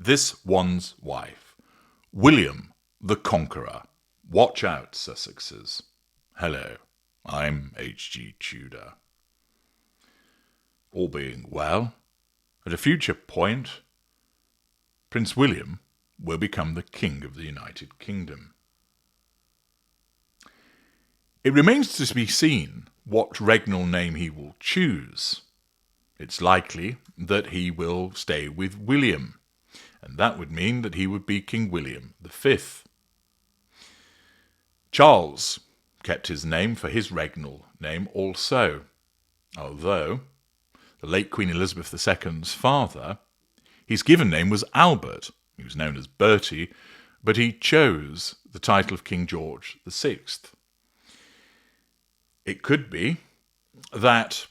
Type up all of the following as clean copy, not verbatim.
this one's wife. William the Conqueror. Watch out, Sussexes. Hello, I'm H.G. Tudor. All being well, at a future point, Prince William will become the King of the United Kingdom. It remains to be seen what regnal name he will choose. It's likely that he will stay with William, and that would mean that he would be King William V. Charles kept his name for his regnal name also, although the late Queen Elizabeth II's father, his given name was Albert. He was known as Bertie, but he chose the title of King George VI. It could be that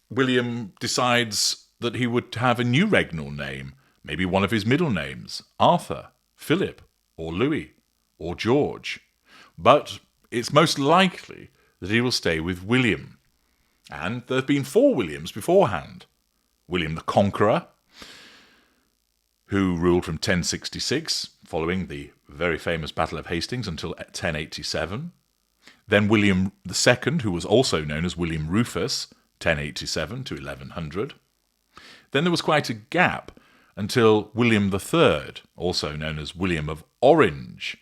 William decides that he would have a new regnal name, maybe one of his middle names, Arthur, Philip, or Louis, or George. But it's most likely that he will stay with William. And there have been 4 Williams beforehand. William the Conqueror, who ruled from 1066, following the very famous Battle of Hastings, until 1087. Then William II, who was also known as William Rufus, 1087 to 1100. Then there was quite a gap until William III, also known as William of Orange,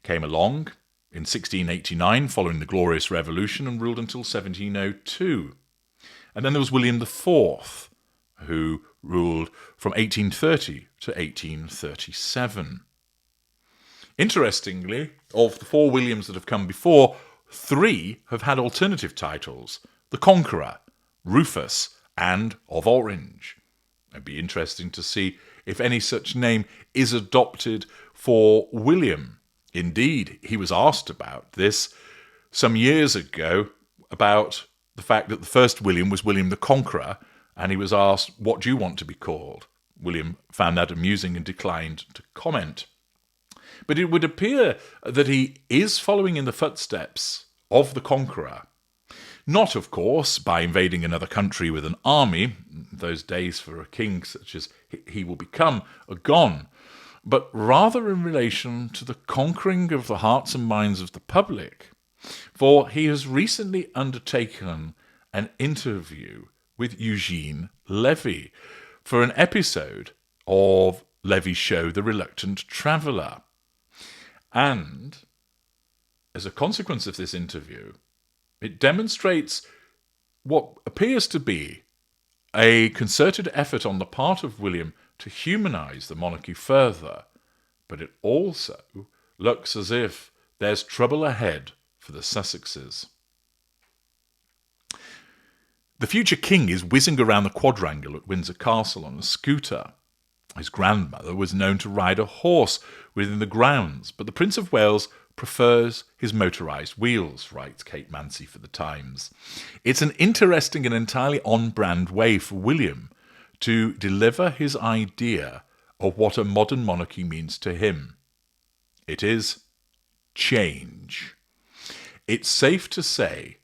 came along in 1689 following the Glorious Revolution and ruled until 1702. And then there was William IV, who ruled from 1830 to 1837. Interestingly, of the 4 Williams that have come before, 3 have had alternative titles: the Conqueror, Rufus, and of Orange. It'd be interesting to see if any such name is adopted for William. Indeed, he was asked about this some years ago, about the fact that the first William was William the Conqueror, and he was asked, "What do you want to be called?" William found that amusing and declined to comment. But it would appear that he is following in the footsteps of the Conqueror. Not, of course, by invading another country with an army. Those days for a king such as he will become are gone. But rather in relation to the conquering of the hearts and minds of the public. For he has recently undertaken an interview with Eugene Levy for an episode of Levy's show, The Reluctant Traveller. And as a consequence of this interview, it demonstrates what appears to be a concerted effort on the part of William to humanize the monarchy further, but it also looks as if there's trouble ahead for the Sussexes. The future king is whizzing around the quadrangle at Windsor Castle on a scooter. His grandmother was known to ride a horse within the grounds, but the Prince of Wales prefers his motorised wheels, writes Kate Mancy for The Times. It's an interesting and entirely on-brand way for William to deliver his idea of what a modern monarchy means to him. It is change. It's safe to say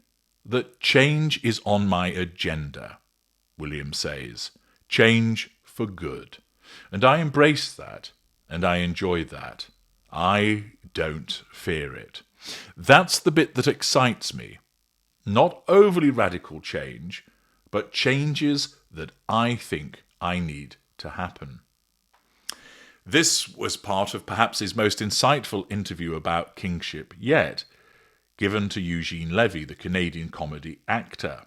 that change is on my agenda, William says. Change for good. And I embrace that, and I enjoy that. I don't fear it. That's the bit that excites me. Not overly radical change, but changes that I think I need to happen. This was part of perhaps his most insightful interview about kingship yet, given to Eugene Levy, the Canadian comedy actor.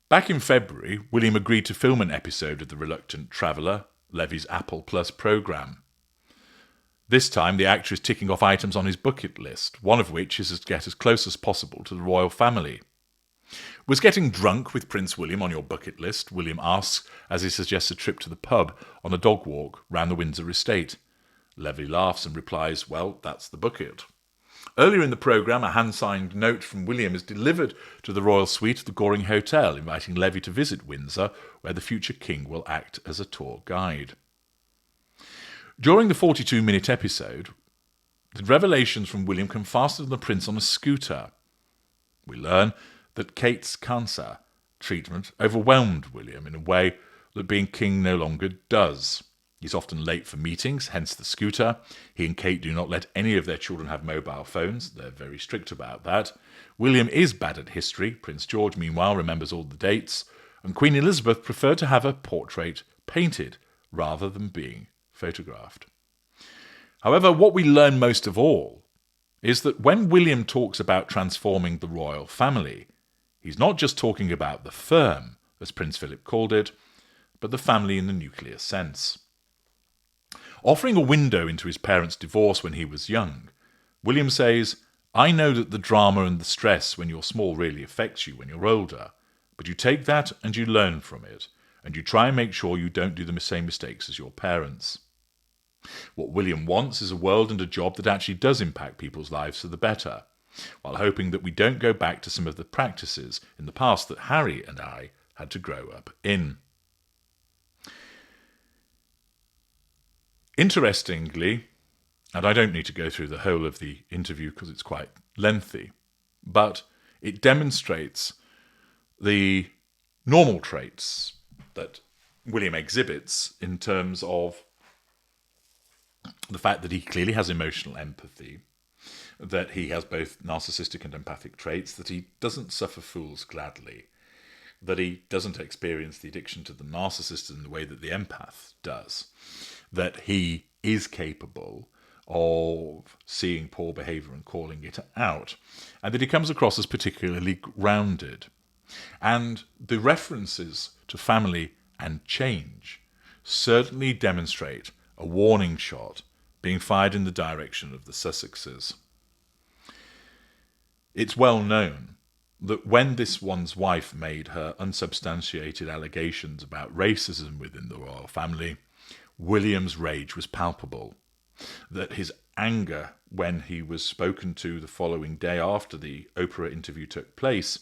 Back in February, William agreed to film an episode of The Reluctant Traveller, Levy's Apple Plus programme. This time, the actor is ticking off items on his bucket list, one of which is to get as close as possible to the royal family. Was getting drunk with Prince William on your bucket list? William asks as he suggests a trip to the pub on a dog walk round the Windsor estate. Levy laughs and replies, "Well, that's the bucket." Earlier in the programme, a hand-signed note from William is delivered to the royal suite at the Goring Hotel, inviting Levy to visit Windsor, where the future king will act as a tour guide. During the 42-minute episode, the revelations from William come faster than the prince on a scooter. We learn that Kate's cancer treatment overwhelmed William in a way that being king no longer does. He's often late for meetings, hence the scooter. He and Kate do not let any of their children have mobile phones. They're very strict about that. William is bad at history. Prince George, meanwhile, remembers all the dates. And Queen Elizabeth preferred to have her portrait painted rather than being photographed. However, what we learn most of all is that when William talks about transforming the royal family, he's not just talking about the firm, as Prince Philip called it, but the family in the nuclear sense. Offering a window into his parents' divorce when he was young, William says, "I know that the drama and the stress when you're small really affects you when you're older, but you take that and you learn from it, and you try and make sure you don't do the same mistakes as your parents." What William wants is a world and a job that actually does impact people's lives for the better, while hoping that we don't go back to some of the practices in the past that Harry and I had to grow up in. Interestingly, and I don't need to go through the whole of the interview because it's quite lengthy, but it demonstrates the normal traits that William exhibits in terms of the fact that he clearly has emotional empathy, that he has both narcissistic and empathic traits, that he doesn't suffer fools gladly, that he doesn't experience the addiction to the narcissist in the way that the empath does, that he is capable of seeing poor behaviour and calling it out, and that he comes across as particularly grounded. And the references to family and change certainly demonstrate a warning shot being fired in the direction of the Sussexes. It's well known that when this one's wife made her unsubstantiated allegations about racism within the royal family, William's rage was palpable, that his anger when he was spoken to the following day after the Oprah interview took place,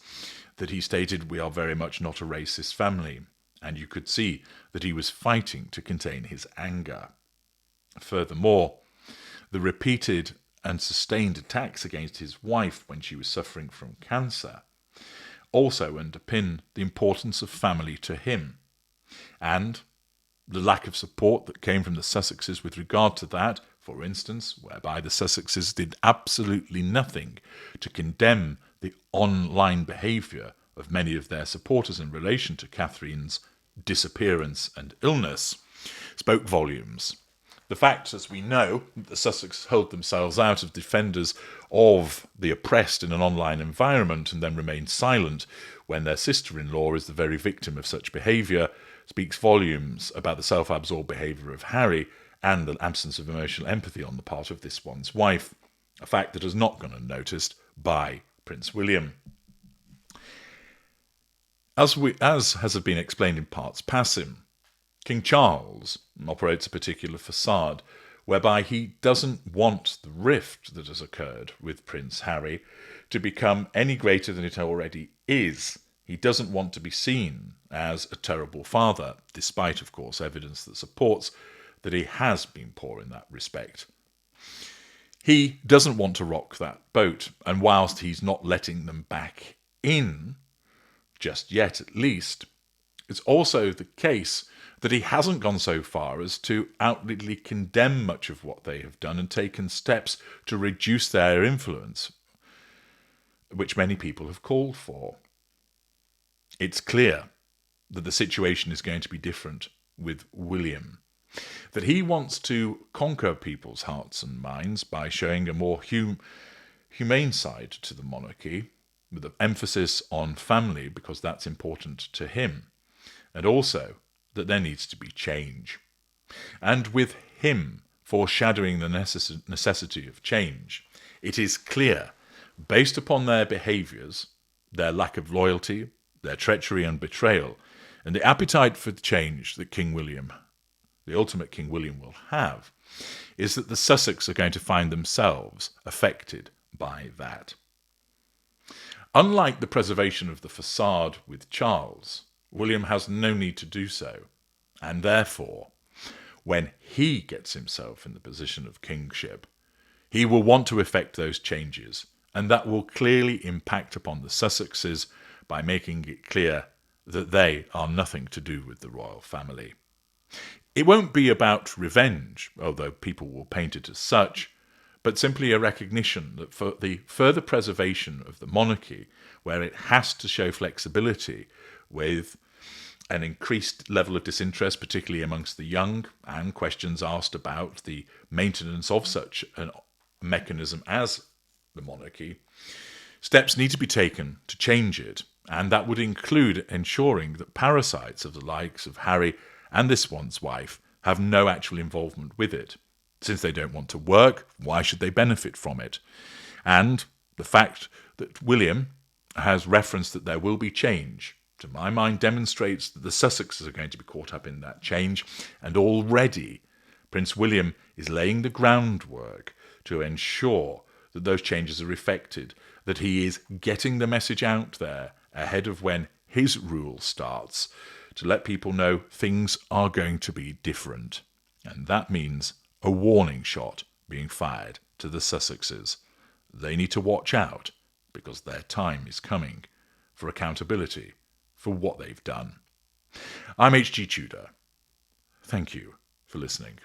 that he stated, "We are very much not a racist family," and you could see that he was fighting to contain his anger. Furthermore, the repeated and sustained attacks against his wife when she was suffering from cancer also underpin the importance of family to him, and the lack of support that came from the Sussexes with regard to that, for instance, whereby the Sussexes did absolutely nothing to condemn the online behaviour of many of their supporters in relation to Catherine's disappearance and illness, spoke volumes. The fact, as we know, that the Sussexes hold themselves out as defenders of the oppressed in an online environment and then remain silent when their sister-in-law is the very victim of such behaviour speaks volumes about the self-absorbed behaviour of Harry and the absence of emotional empathy on the part of this one's wife, a fact that has not gone unnoticed by Prince William. As has been explained in parts passing, King Charles operates a particular facade whereby he doesn't want the rift that has occurred with Prince Harry to become any greater than it already is. He doesn't want to be seen as a terrible father, despite, of course, evidence that supports that he has been poor in that respect. He doesn't want to rock that boat, and whilst he's not letting them back in, just yet at least, it's also the case that he hasn't gone so far as to outwardly condemn much of what they have done and taken steps to reduce their influence, which many people have called for. It's clear that the situation is going to be different with William, that he wants to conquer people's hearts and minds by showing a more humane side to the monarchy, with an emphasis on family because that's important to him, and also that there needs to be change. And with him foreshadowing the necessity of change, it is clear, based upon their behaviours, their lack of loyalty, their treachery and betrayal, and the appetite for change that King William, the ultimate King William, will have, is that the Sussex are going to find themselves affected by that. Unlike the preservation of the facade with Charles, William has no need to do so, and therefore, when he gets himself in the position of kingship, he will want to effect those changes, and that will clearly impact upon the Sussexes by making it clear that they are nothing to do with the royal family. It won't be about revenge, although people will paint it as such, but simply a recognition that for the further preservation of the monarchy, where it has to show flexibility with an increased level of disinterest, particularly amongst the young, and questions asked about the maintenance of such a mechanism as the monarchy, steps need to be taken to change it, and that would include ensuring that parasites of the likes of Harry and this one's wife have no actual involvement with it. Since they don't want to work, why should they benefit from it? And the fact that William has referenced that there will be change, to my mind, demonstrates that the Sussexes are going to be caught up in that change, and already Prince William is laying the groundwork to ensure that those changes are effected, that he is getting the message out there ahead of when his rule starts, to let people know things are going to be different. And that means a warning shot being fired to the Sussexes. They need to watch out, because their time is coming for accountability for what they've done. I'm H.G. Tudor. Thank you for listening.